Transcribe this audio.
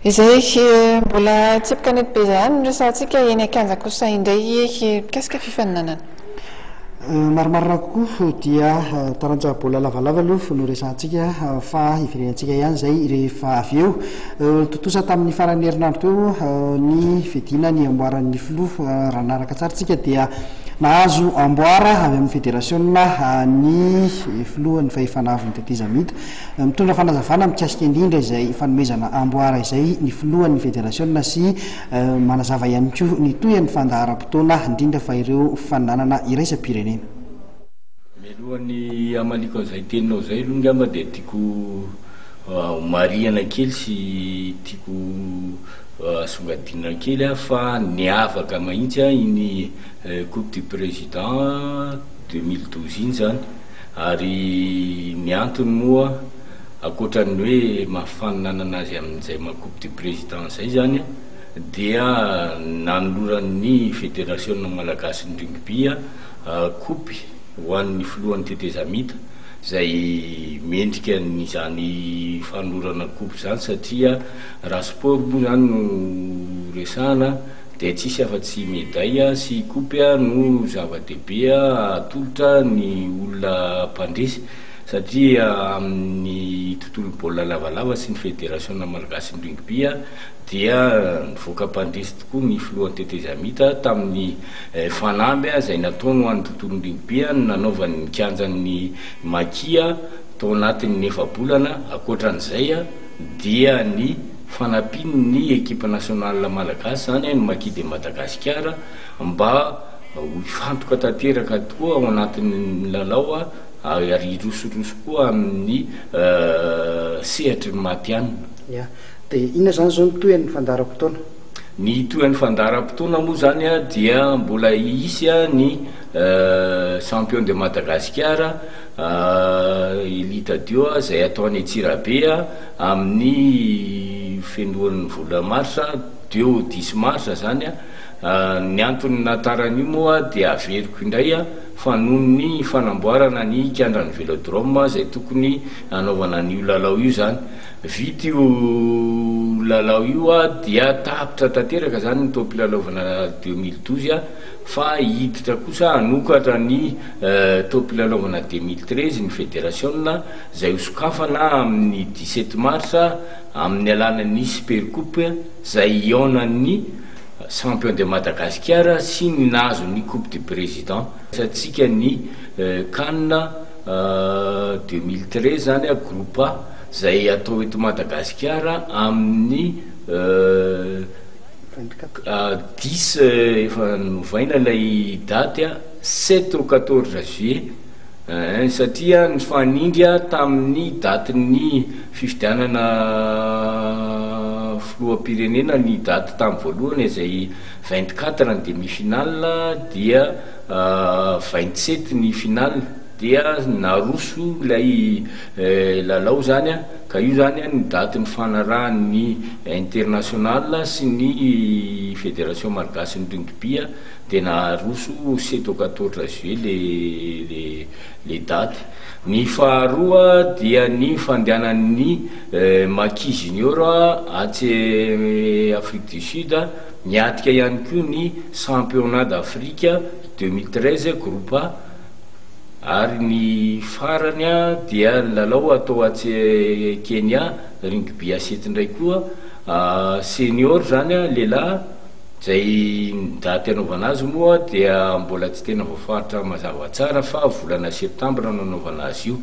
Izay mbola tsipika ny be zany resantsika eny Akanjakosay indray mikasika fifaninanana. Marimarina kokoa dia taranja bola lavalava aloha no resantsika fa iverenantsika ihany zay rehefa avy eo totosa tamin'ny farany herinandro teo ny fidina ny amboaran'ny filoha raha naraka tsara tsika dia nahazo amboara avy amin'ny federasionna ny filohan'ny fahefanavy ny teteza mita mitondra fanazavana mikasika indrindra izay fanomezana amboara izay ny filohan'ny federasionna sy manazava ihany koa ny toyan'ny fandaharam-potoana indrindra fa ireo faninanana iraisam-pirenena. Melohan'ny amaliko an'izay teninao zay aloha ngamba dia tiako mariana kely sy tiako songadina kely fa niavaka mahitsy iny coupe du président 2012 iny zany ary ny antony moa akoatran'ny hoe mahafaninana azy amin'izay coupe du président zay zany dia nanoloran'ny fédération malagasy ny rugby coupe ho an'ny filohan'ny teteza mita zay mendrika n'izany fanolorana coupe zany satria raha sport moa zany no resahana dia tsisy afa-tsy médaille sy coupe no zava-dehibe atolotra ny olona mpandresy satria amin'ny tontolo baolina lavalava sy ny fédération malagasy ny rugby dia nivoaka mpandresy tokoa ny filohan'ny teteza mita tamin'ny fanamby zay nataony ho an'ny tontolo rugby nanaovan'ny kianjan'ny makia tao anatin'ny 9 bolana akoatran'izay dia ny fanapiny ny équipe nationale malagasy zany ny Makia de Madagasikara mba hifantoka tanteraka tokoa ao anatin'ny lalao ary rosorosy koa amin'ny sehatry ny matianina. Dia inona zany zao ny toyan'ny fandaharam-potoana? Ny toyan'ny fandaharam-potoana moa zany dia mbola isy ny champion de Madagasikara Elita Dio zay ataony Antsirabe amin'ny fenoan'ny vola marsa 10 marsa zany ny antony natarany moa dia averiko indray fa noho ny fanamboarana ny kiandrany velodrome zay tokony anaovana an'io lalao io zany vita io lalao io dia tapitra tanteraka zany ny topilalaovana 2012 fa hiditra kosa anokatra ny topilalaovana 2013 ny fédération zay hosokafana amin'ny 17 marsa amin'ny alanan'ny super coupe zay ionan'ny champion de Madagasikara sy ny nahazo ny coupe du président satsika ny Cannes 2013 zany groupe A zay atao eto Madagasikara amin'ny 10 efa novaina ilay date 7 au 14 juillet satria ny fanindry tamin'ny datin'ny fifidianana filoham-pirenena ny daty tamin'ny voalohany izay 24 ny demi-finale dia 27 ny finale dia naroso ilay lalao zany ka io zany ny daty ny fanarahan'ny international sy ny fédération malagasy ny rugby dia naroso 7 au 14 juillet les daty. Ny faharoa dia ny fandehanan'ny Makia junior atsy Afrique du Sud miatika ihany koa ny championnat d'Afrique 2013 groupe A ary ny farany dia lalao atao atsy Kenya rugby A7 indray koa senior zany lehilahy zay daty anaovana azy moa dia mbola tsy tena voafaritra mazava tsara fa volana septambra no anaovana azy io.